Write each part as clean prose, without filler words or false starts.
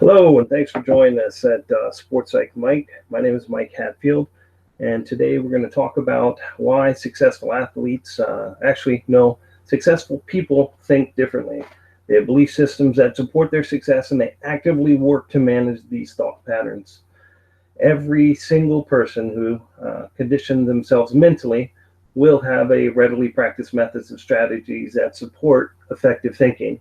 Hello, and thanks for joining us at Sports Psych Mike. My name is Mike Hatfield, and today we're going to talk about why successful athletes, successful people think differently. They have belief systems that support their success, and they actively work to manage these thought patterns. Every single person who conditioned themselves mentally will have a readily practiced methods and strategies that support effective thinking.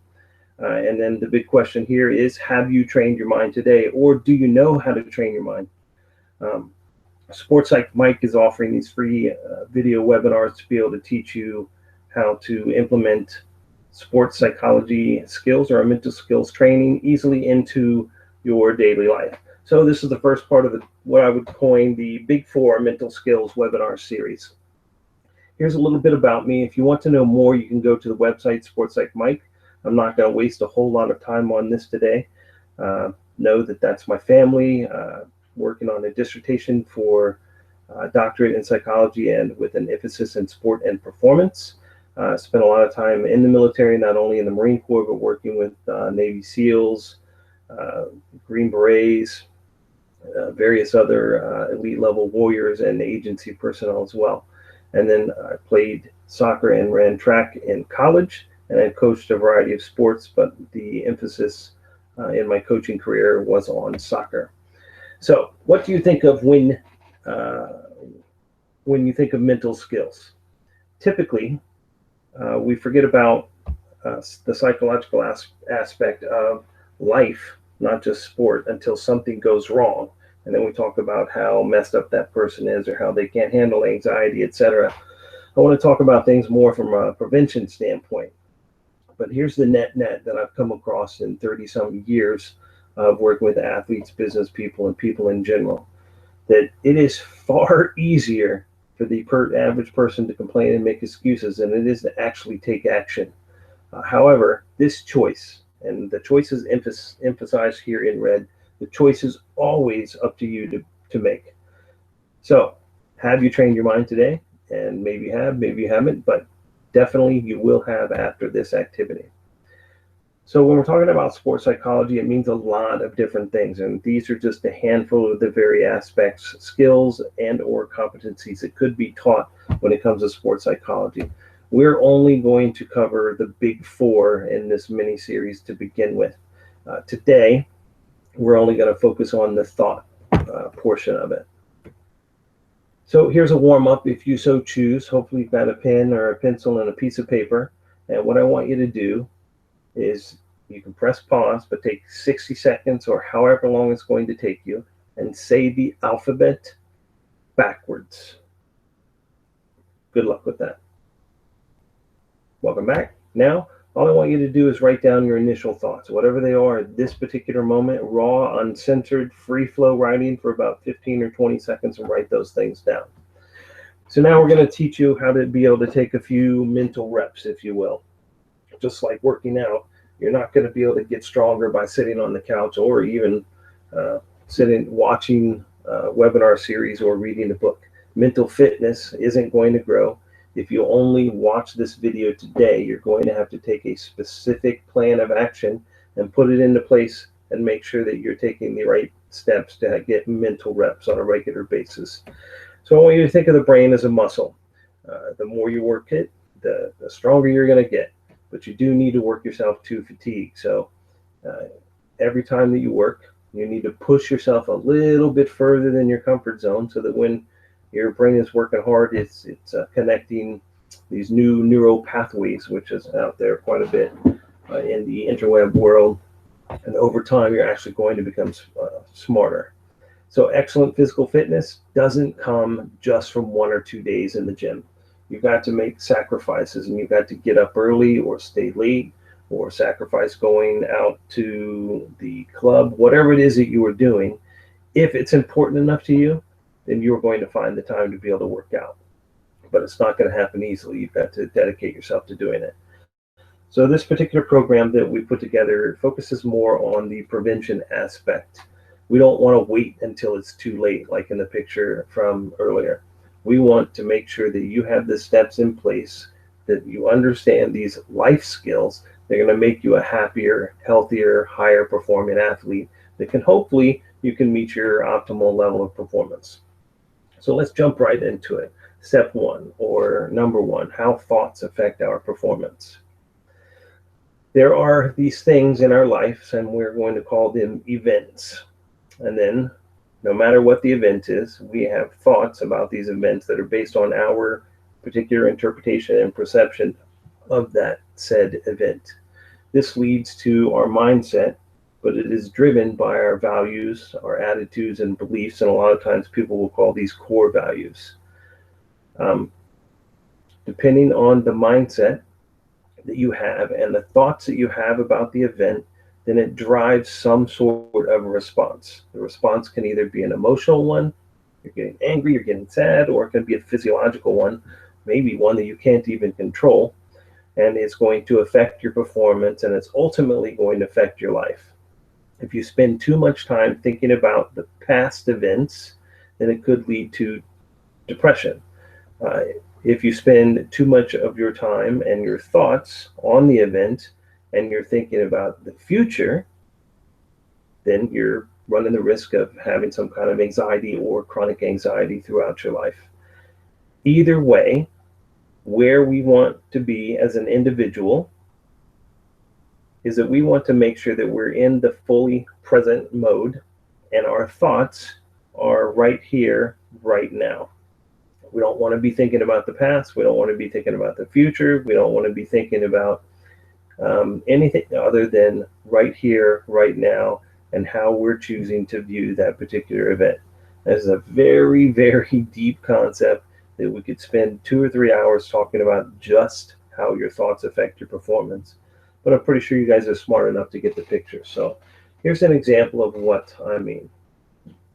And then the big question here is, have you trained your mind today, or do you know how to train your mind? Sports Psych Mike is offering these free video webinars to be able to teach you how to implement sports psychology skills or mental skills training easily into your daily life. So this is the first part of what I would coin the BIG4 Mental Skills webinar series. Here's a little bit about me. If you want to know more, you can go to the website Sports Psych Mike. I'm not going to waste a whole lot of time on this today. Know that that's my family, working on a dissertation for doctorate in psychology and with an emphasis in sport and performance. Spent a lot of time in the military, not only in the Marine Corps, but working with Navy SEALs, Green Berets, various other elite level warriors and agency personnel as well. And then I played soccer and ran track in college. And I coached a variety of sports, but the emphasis in my coaching career was on soccer. So what do you think of when you think of mental skills? Typically, we forget about the psychological aspect of life, not just sport, until something goes wrong. And then we talk about how messed up that person is or how they can't handle anxiety, etc. I want to talk about things more from a prevention standpoint. But here's the net that I've come across in 30-some years of working with athletes, business people, and people in general, that it is far easier for the average person to complain and make excuses than it is to actually take action. However, this choice, and the choice is emphasized here in red, the choice is always up to you to make. So, have you trained your mind today? And maybe you have, maybe you haven't, but definitely you will have after this activity. So when we're talking about sports psychology, it means a lot of different things, and these are just a handful of the very aspects, skills, and or competencies that could be taught when it comes to sports psychology. We're only going to cover the big four in this mini series to begin with. Today, we're only going to focus on the thought portion of it. So here's a warm-up if you so choose. Hopefully you've got a pen or a pencil and a piece of paper. And what I want you to do is you can press pause, but take 60 seconds or however long it's going to take you and say the alphabet backwards. Good luck with that. Welcome back. Now, all I want you to do is write down your initial thoughts, whatever they are at this particular moment, raw, uncensored, free flow writing for about 15 or 20 seconds, and write those things down. So now we're going to teach you how to be able to take a few mental reps, if you will. Just like working out, you're not going to be able to get stronger by sitting on the couch or even watching a webinar series or reading a book. Mental fitness isn't going to grow. If you only watch this video today, you're going to have to take a specific plan of action and put it into place and make sure that you're taking the right steps to get mental reps on a regular basis. So I want you to think of the brain as a muscle. The more you work it, the stronger you're going to get. But you do need to work yourself to fatigue. So every time that you work, you need to push yourself a little bit further than your comfort zone so that when your brain is working hard, it's connecting these new neural pathways, which is out there quite a bit in the interweb world. And over time, you're actually going to become smarter. So excellent physical fitness doesn't come just from 1 or 2 days in the gym. You've got to make sacrifices, and you've got to get up early or stay late or sacrifice going out to the club, whatever it is that you are doing. If it's important enough to you, then you're going to find the time to be able to work out. But it's not going to happen easily. You've got to dedicate yourself to doing it. So this particular program that we put together focuses more on the prevention aspect. We don't want to wait until it's too late, like in the picture from earlier. We want to make sure that you have the steps in place, that you understand these life skills. They're going to make you a happier, healthier, higher performing athlete that can hopefully you can meet your optimal level of performance. So let's jump right into it. Step one, or number one, how thoughts affect our performance. There are these things in our lives, and we're going to call them events. And then, no matter what the event is, we have thoughts about these events that are based on our particular interpretation and perception of that said event. This leads to our mindset, but it is driven by our values, our attitudes, and beliefs. And a lot of times people will call these core values. Depending on the mindset that you have and the thoughts that you have about the event, then it drives some sort of a response. The response can either be an emotional one, you're getting angry, you're getting sad, or it can be a physiological one, maybe one that you can't even control, and it's going to affect your performance, and it's ultimately going to affect your life. If you spend too much time thinking about the past events, then it could lead to depression. If you spend too much of your time and your thoughts on the event and you're thinking about the future, then you're running the risk of having some kind of anxiety or chronic anxiety throughout your life. Either way, where we want to be as an individual is that we want to make sure that we're in the fully present mode and our thoughts are right here, right now. We don't want to be thinking about the past. We don't want to be thinking about the future. We don't want to be thinking about anything other than right here, right now, and how we're choosing to view that particular event. This is a very, very deep concept that we could spend 2 or 3 hours talking about just how your thoughts affect your performance. But I'm pretty sure you guys are smart enough to get the picture. So here's an example of what I mean.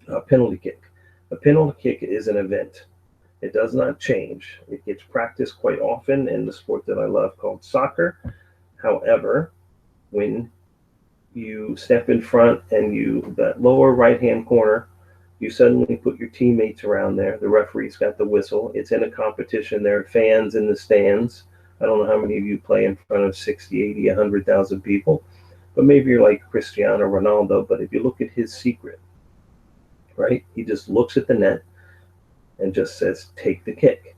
A penalty kick. A penalty kick is an event. It does not change. It gets practiced quite often in the sport that I love called soccer. However, when you step in front and that lower right-hand corner, you suddenly put your teammates around there. The referee's got the whistle. It's in a competition. There are fans in the stands. I don't know how many of you play in front of 60, 80, 100,000 people, but maybe you're like Cristiano Ronaldo. But if you look at his secret, right, he just looks at the net and just says, take the kick.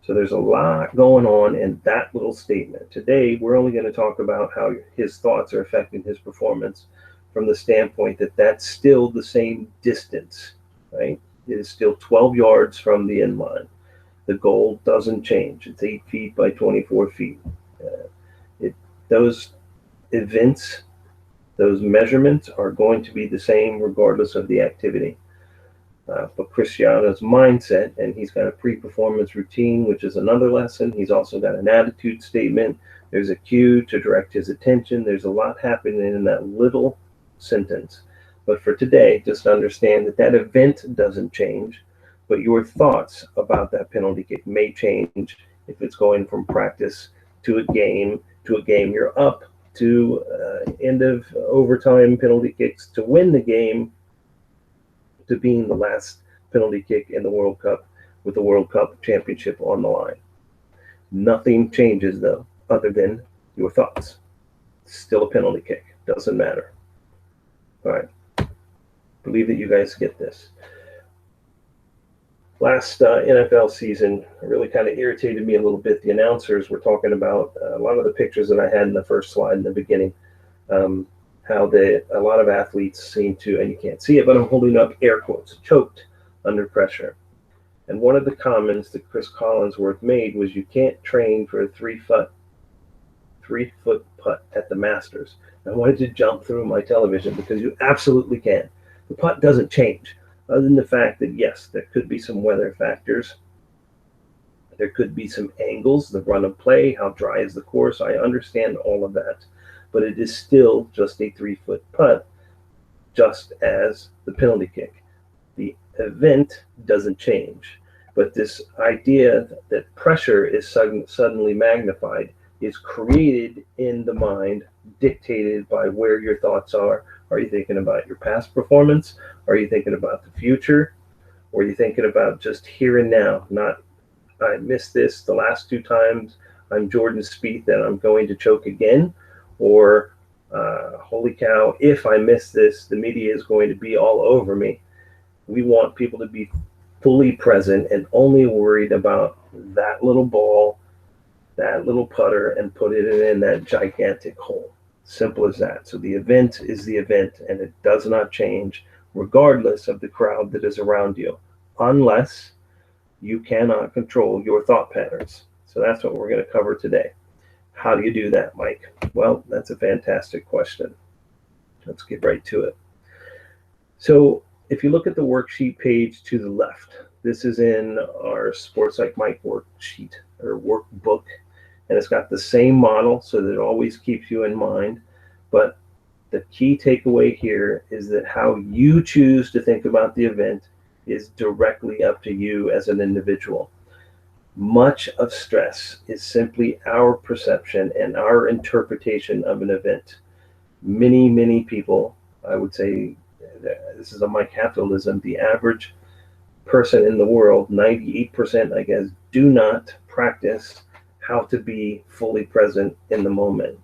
So there's a lot going on in that little statement. Today, we're only going to talk about how his thoughts are affecting his performance from the standpoint that that's still the same distance, right? It is still 12 yards from the end line. The goal doesn't change. It's 8 feet by 24 feet. Those events, those measurements are going to be the same regardless of the activity. But Cristiano's mindset, and he's got a pre-performance routine, which is another lesson. He's also got an attitude statement. There's a cue to direct his attention. There's a lot happening in that little sentence. But for today, just understand that that event doesn't change, but your thoughts about that penalty kick may change if it's going from practice to a game, you're up, to end of overtime penalty kicks to win the game, to being the last penalty kick in the World Cup with the World Cup championship on the line. Nothing changes, though, other than your thoughts. Still a penalty kick. Doesn't matter. All right. Believe that you guys get this. Last NFL season really kind of irritated me a little bit. The announcers were talking about a lot of the pictures that I had in the first slide in the beginning. How a lot of athletes seem to, and you can't see it, but I'm holding up air quotes, choked under pressure. And one of the comments that Chris Collinsworth made was, you can't train for a 3-foot putt at the Masters. I wanted to jump through my television because you absolutely can. The putt doesn't change, other than the fact that, yes, there could be some weather factors. There could be some angles, the run of play, how dry is the course. I understand all of that. But it is still just a 3-foot putt, just as the penalty kick. The event doesn't change. But this idea that pressure is suddenly magnified is created in the mind, dictated by where your thoughts are. Are you thinking about your past performance? Are you thinking about the future? Or are you thinking about just here and now? Not, I missed this the last 2 times, I'm Jordan Spieth and I'm going to choke again. Or Holy cow, if I miss this, the media is going to be all over me. We want people to be fully present and only worried about that little ball, that little putter, and put it in that gigantic hole. Simple as that. So the event is the event, and it does not change regardless of the crowd that is around you, unless you cannot control your thought patterns. So that's what we're going to cover today. How do you do that, Mike? Well, that's a fantastic question. Let's get right to it. So if you look at the worksheet page to the left, this is in our Sports Like Mike worksheet or workbook, and it's got the same model so that it always keeps you in mind. But the key takeaway here is that how you choose to think about the event is directly up to you as an individual. Much of stress is simply our perception and our interpretation of an event. Many people, I would say, this is a Mike Hatfieldism, the average person in the world, 98%, I guess, do not practice how to be fully present in the moment.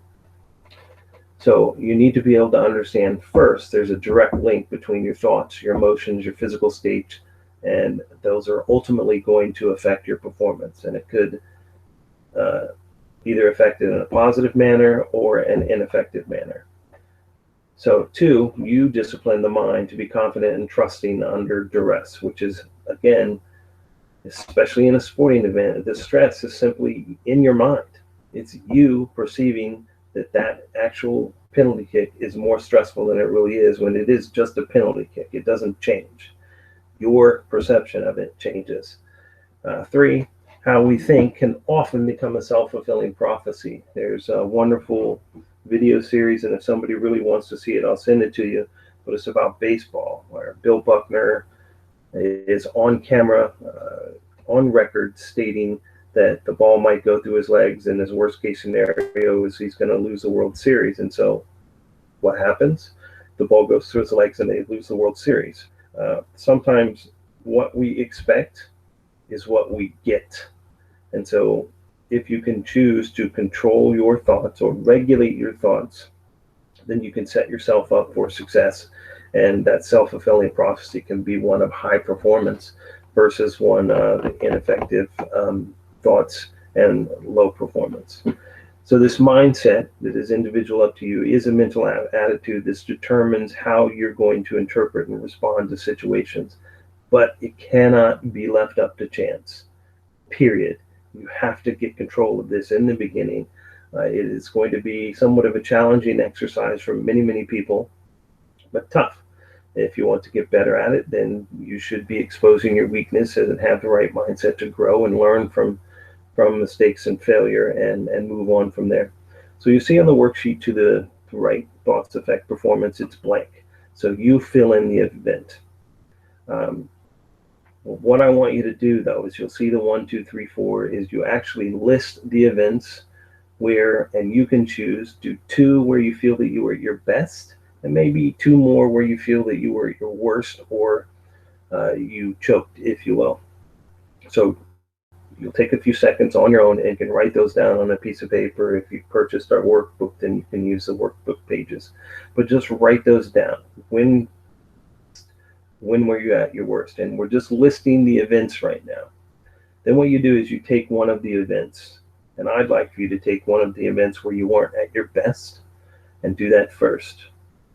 So you need to be able to understand first, there's a direct link between your thoughts, your emotions, your physical state, and those are ultimately going to affect your performance. And it could either affect it in a positive manner or an ineffective manner. So 2, you discipline the mind to be confident and trusting under duress, which is, again, especially in a sporting event, the stress is simply in your mind. It's you perceiving that actual penalty kick is more stressful than it really is when it is just a penalty kick. It doesn't change. Your perception of it changes. 3, how we think can often become a self-fulfilling prophecy. There's a wonderful video series, and if somebody really wants to see it, I'll send it to you, but it's about baseball, where Bill Buckner is on camera, on record, stating that the ball might go through his legs, and his worst case scenario is he's going to lose the World Series. And so what happens? The ball goes through his legs and they lose the World Series. Sometimes what we expect is what we get. And so if you can choose to control your thoughts or regulate your thoughts, then you can set yourself up for success. And that self-fulfilling prophecy can be one of high performance versus one of ineffective thoughts and low performance. So this mindset that is individual up to you is a mental attitude that determines how you're going to interpret and respond to situations. But it cannot be left up to chance, period. You have to get control of this in the beginning. It is going to be somewhat of a challenging exercise for many people, but tough. If you want to get better at it, then you should be exposing your weaknesses and have the right mindset to grow and learn from mistakes and failure and move on from there. So you see on the worksheet to the right, thoughts affect performance, it's blank. So you fill in the event. What I want you to do, though, is you'll see the 1, 2, 3, 4 is you actually list the events where, and you can choose, do 2 where you feel that you were at your best, and maybe 2 more where you feel that you were at your worst or you choked, if you will. So you'll take a few seconds on your own and can write those down on a piece of paper. If you've purchased our workbook, then you can use the workbook pages. But just write those down. When were you at your worst? And we're just listing the events right now. Then what you do is you take one of the events, and I'd like for you to take one of the events where you weren't at your best and do that first.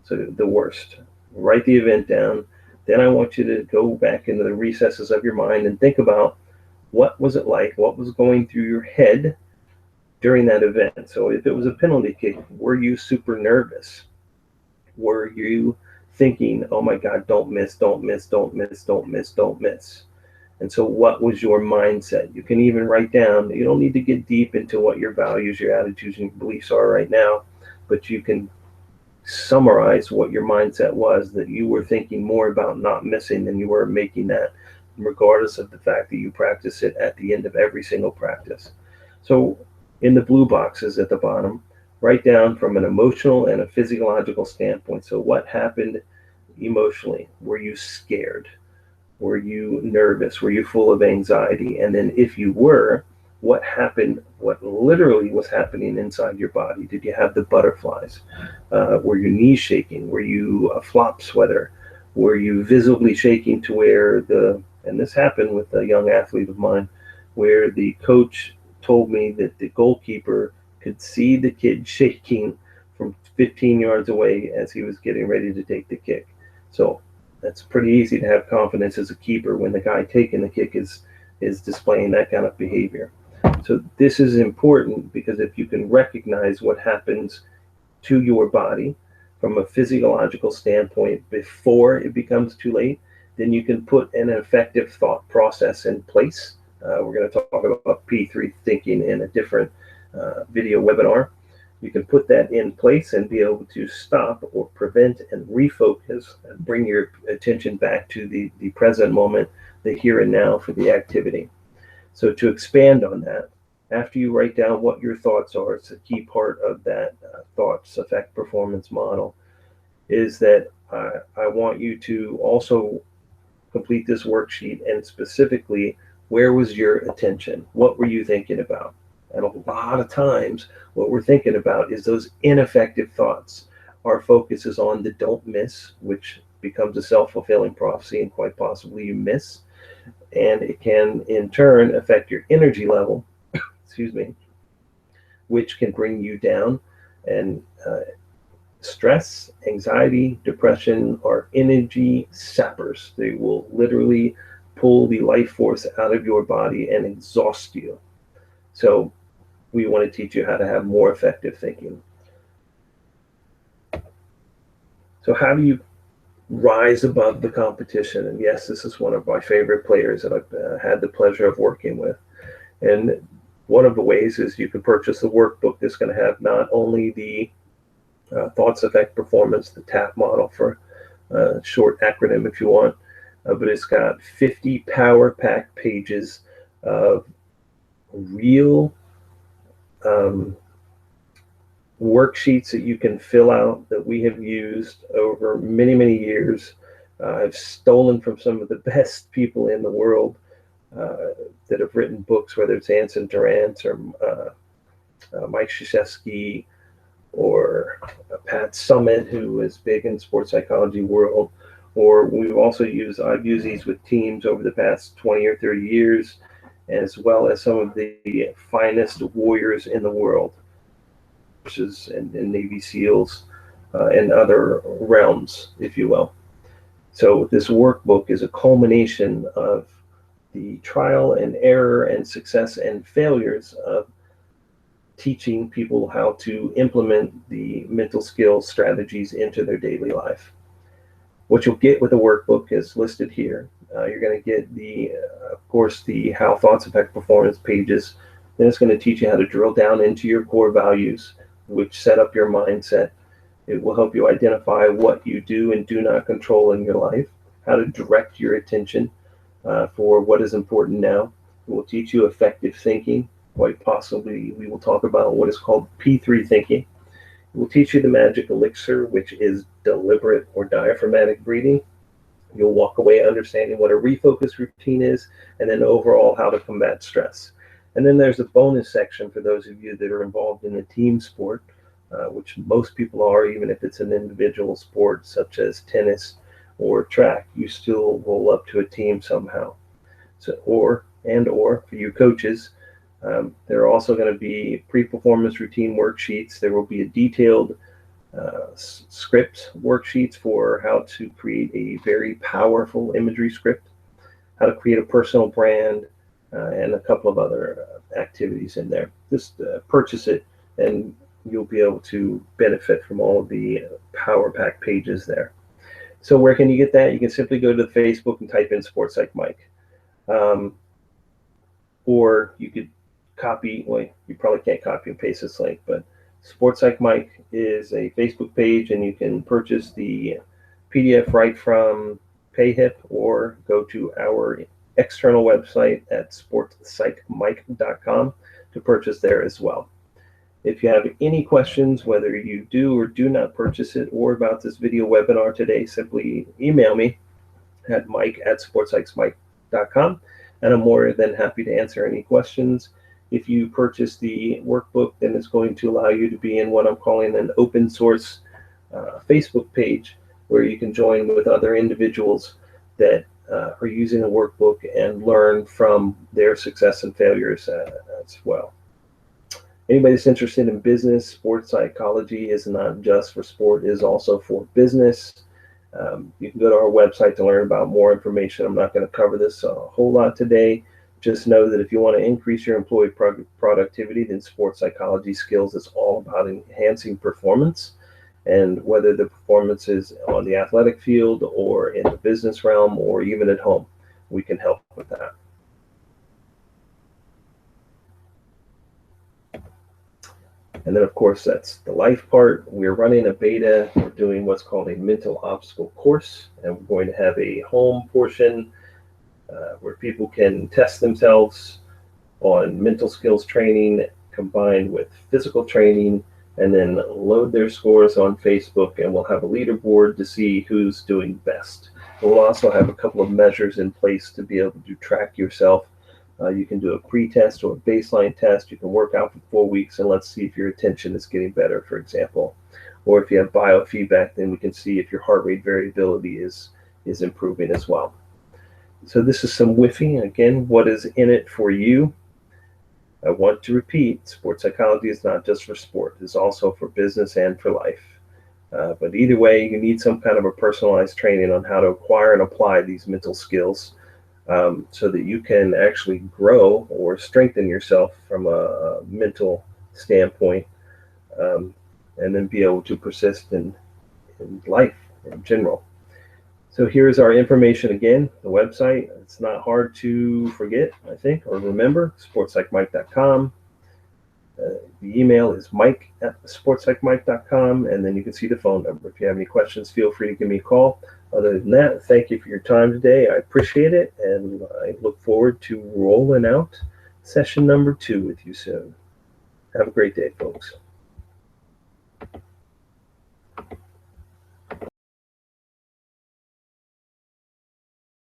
So the worst. Write the event down. Then I want you to go back into the recesses of your mind and think about what was it like, what was going through your head during that event. So if it was a penalty kick, were you super nervous? Were you thinking, oh my God, don't miss, don't miss, don't miss, don't miss, don't miss? And so what was your mindset? You can even write down, you don't need to get deep into what your values, your attitudes, and your beliefs are right now, but you can summarize what your mindset was, that you were thinking more about not missing than you were making that, regardless of the fact that you practice it at the end of every single practice. So in the blue boxes at the bottom, write down from an emotional and a physiological standpoint. So what happened emotionally? Were you scared? Were you nervous? Were you full of anxiety? And then if you were, what happened, what literally was happening inside your body. Did you have the butterflies? Were your knees shaking? Were you a flop sweater? Were you visibly shaking to where and this happened with a young athlete of mine, where the coach told me that the goalkeeper could see the kid shaking from 15 yards away as he was getting ready to take the kick. So that's pretty easy to have confidence as a keeper when the guy taking the kick is displaying that kind of behavior. So this is important because if you can recognize what happens to your body from a physiological standpoint before it becomes too late, then you can put an effective thought process in place. We're going to talk about P3 thinking in a different video webinar. You can put that in place and be able to stop or prevent and refocus and bring your attention back to the present moment, the here and now for the activity. So to expand on that, after you write down what your thoughts are, it's a key part of that thoughts affect performance model, is that I want you to also complete this worksheet, and specifically, where was your attention? What were you thinking about? And a lot of times, what we're thinking about is those ineffective thoughts. Our focus is on the don't miss, which becomes a self-fulfilling prophecy, and quite possibly you miss. And it can, in turn, affect your energy level, excuse me, which can bring you down. And stress, anxiety, depression are energy sappers. They will literally pull the life force out of your body and exhaust you. So we want to teach you how to have more effective thinking. So how do you rise above the competition? And yes, this is one of my favorite players that I've had the pleasure of working with. And one of the ways is you can purchase the workbook that's going to have not only the thoughts affect performance, the TAP model for short acronym if you want, but it's got 50 power-packed pages of real worksheets that you can fill out that we have used over many, many years. I've stolen from some of the best people in the world that have written books, whether it's Anson Durant or Mike Krzyzewski or Pat Summitt, who is big in sports psychology world. Or I've used these with teams over the past 20 or 30 years, as well as some of the finest warriors in the world, and Navy SEALs and other realms, if you will. So this workbook is a culmination of the trial and error and success and failures of teaching people how to implement the mental skills strategies into their daily life. What you'll get with the workbook is listed here. You're going to get of course, the how thoughts affect performance pages. Then it's going to teach you how to drill down into your core values, which set up your mindset. It will help you identify what you do and do not control in your life, how to direct your attention for what is important now. It will teach you effective thinking. Quite possibly, we will talk about what is called P3 thinking. It will teach you the magic elixir, which is deliberate or diaphragmatic breathing. You'll walk away understanding what a refocus routine is, and then overall how to combat stress. And then there's a bonus section for those of you that are involved in a team sport, which most people are, even if it's an individual sport such as tennis or track. You still roll up to a team somehow. So, or for you coaches, there are also going to be pre-performance routine worksheets. There will be a detailed script worksheets for how to create a very powerful imagery script, how to create a personal brand, and a couple of other activities in there. Just purchase it and you'll be able to benefit from all of the power pack pages there. So where can you get that? You can simply go to the Facebook and type in Sports Psych Mike. Or you could copy, well, you probably can't copy and paste this link, but Sports Psych Mike is a Facebook page, and you can purchase the PDF right from PayHip or go to our external website at sportspsychmike.com to purchase there as well. If you have any questions, whether you do or do not purchase it or about this video webinar today, simply email me at mike@sportspsychmike.com, and I'm more than happy to answer any questions. If you purchase the workbook, then it's going to allow you to be in what I'm calling an open source Facebook page, where you can join with other individuals that are using the workbook and learn from their success and failures as well. Anybody that's interested in business, sports psychology is not just for sport, it is also for business. You can go to our website to learn about more information. I'm not going to cover this a whole lot today. Just know that if you want to increase your employee productivity, then sports psychology skills is all about enhancing performance. And whether the performance is on the athletic field or in the business realm or even at home, we can help with that. And then, of course, that's the life part. We're running a beta. We're doing what's called a mental obstacle course, and we're going to have a home portion where people can test themselves on mental skills training combined with physical training, and then load their scores on Facebook, and we'll have a leaderboard to see who's doing best. We'll also have a couple of measures in place to be able to track yourself. You can do a pre-test or a baseline test. You can work out for 4 weeks and let's see if your attention is getting better, for example. Or if you have biofeedback, then we can see if your heart rate variability is improving as well. So this is some whiffing. Again, what is in it for you? I want to repeat, sports psychology is not just for sport. It's also for business and for life. But either way, you need some kind of a personalized training on how to acquire and apply these mental skills so that you can actually grow or strengthen yourself from a mental standpoint, and then be able to persist in life in general. So here's our information again, the website. It's not hard to forget, I think, or remember, sportspsychmike.com. The email is mike@sportspsychmike.com, and then you can see the phone number. If you have any questions, feel free to give me a call. Other than that, thank you for your time today. I appreciate it, and I look forward to rolling out session number 2 with you soon. Have a great day, folks.